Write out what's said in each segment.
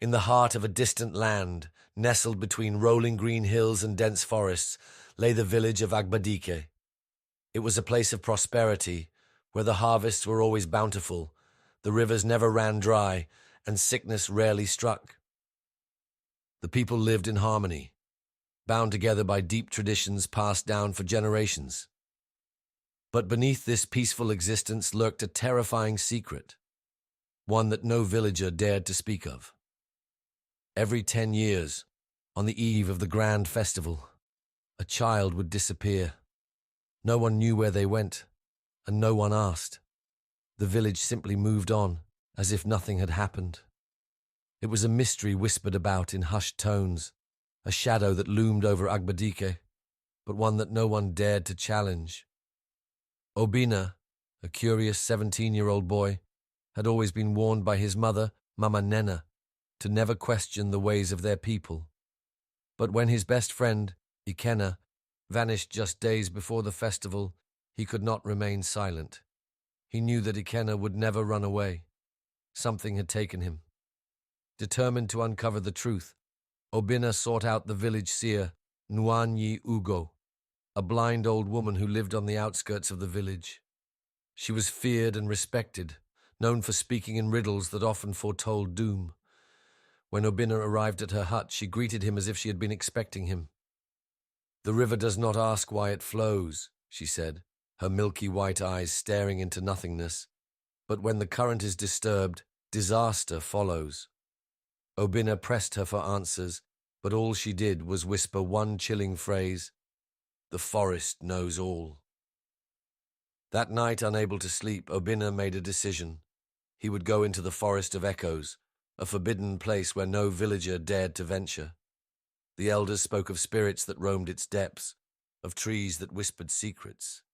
In the heart of a distant land, nestled between rolling green hills and dense forests, lay the village of Agbadike. It was a place of prosperity, where the harvests were always bountiful, the rivers never ran dry, and sickness rarely struck. The people lived in harmony, bound together by deep traditions passed down for generations. But beneath this peaceful existence lurked a terrifying secret, one that no villager dared to speak of. Every 10 years, on the eve of the grand festival, a child would disappear. No one knew where they went, and no one asked. The village simply moved on, as if nothing had happened. It was a mystery whispered about in hushed tones, a shadow that loomed over Agbadike, but one that no one dared to challenge. Obina, a curious 17-year-old boy, had always been warned by his mother, Mama Nena, to never question the ways of their people. But when his best friend, Ikenna, vanished just days before the festival, he could not remain silent. He knew that Ikenna would never run away. Something had taken him. Determined to uncover the truth, Obina sought out the village seer, Nwanyi Ugo, a blind old woman who lived on the outskirts of the village. She was feared and respected, known for speaking in riddles that often foretold doom. When Obina arrived at her hut, she greeted him as if she had been expecting him. "The river does not ask why it flows," she said, her milky white eyes staring into nothingness. "But when the current is disturbed, disaster follows." Obina pressed her for answers, but all she did was whisper one chilling phrase, "The forest knows all." That night, unable to sleep, Obina made a decision. He would go into the Forest of Echoes, a forbidden place where no villager dared to venture. The elders spoke of spirits that roamed its depths, of trees that whispered secrets,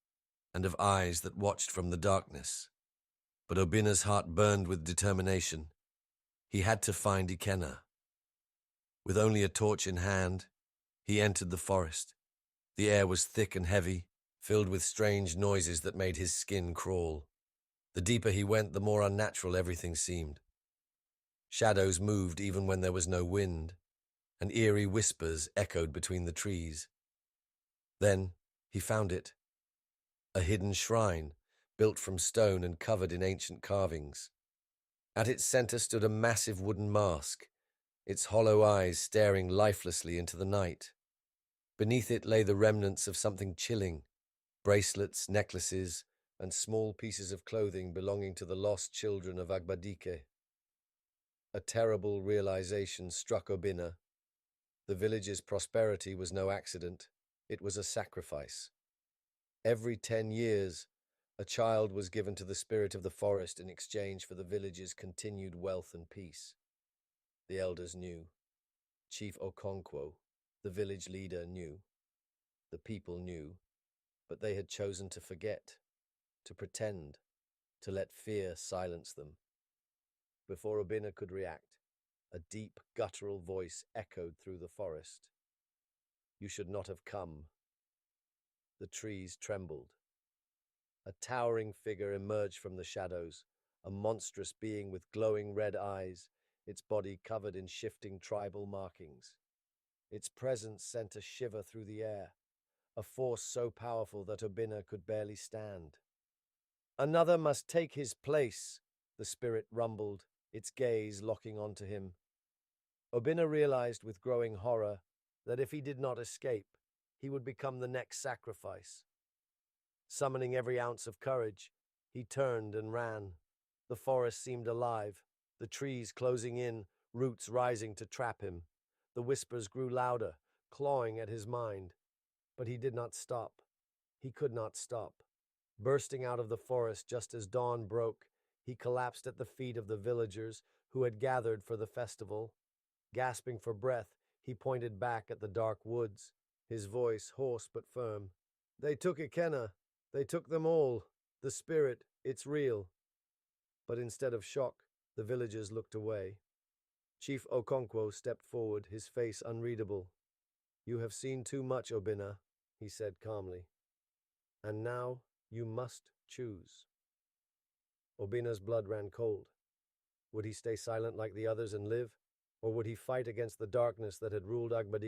and of eyes that watched from the darkness. But Obina's heart burned with determination. He had to find Ikenna. With only a torch in hand, he entered the forest. The air was thick and heavy, filled with strange noises that made his skin crawl. The deeper he went, the more unnatural everything seemed. Shadows moved even when there was no wind, and eerie whispers echoed between the trees. Then he found it, a hidden shrine built from stone and covered in ancient carvings. At its center stood a massive wooden mask, its hollow eyes staring lifelessly into the night. Beneath it lay the remnants of something chilling, bracelets, necklaces, and small pieces of clothing belonging to the lost children of Agbadike. A terrible realization struck Obina. The village's prosperity was no accident. It was a sacrifice. Every 10 years, a child was given to the spirit of the forest in exchange for the village's continued wealth and peace. The elders knew. Chief Okonkwo, the village leader, knew. The people knew, but they had chosen to forget, to pretend, to let fear silence them. Before Obina could react, a deep, guttural voice echoed through the forest. "You should not have come." The trees trembled. A towering figure emerged from the shadows, a monstrous being with glowing red eyes, its body covered in shifting tribal markings. Its presence sent a shiver through the air, a force so powerful that Obina could barely stand. "Another must take his place," the spirit rumbled, its gaze locking onto him. Obina realized with growing horror that if he did not escape, he would become the next sacrifice. Summoning every ounce of courage, he turned and ran. The forest seemed alive, the trees closing in, roots rising to trap him. The whispers grew louder, clawing at his mind. But he did not stop. He could not stop. Bursting out of the forest just as dawn broke, he collapsed at the feet of the villagers who had gathered for the festival. Gasping for breath, he pointed back at the dark woods, his voice hoarse but firm. "They took Ikenna. They took them all. The spirit, it's real." But instead of shock, the villagers looked away. Chief Okonkwo stepped forward, his face unreadable. "You have seen too much, Obina," he said calmly. "And now you must choose." Obina's blood ran cold. Would he stay silent like the others and live? Or would he fight against the darkness that had ruled Agbadika?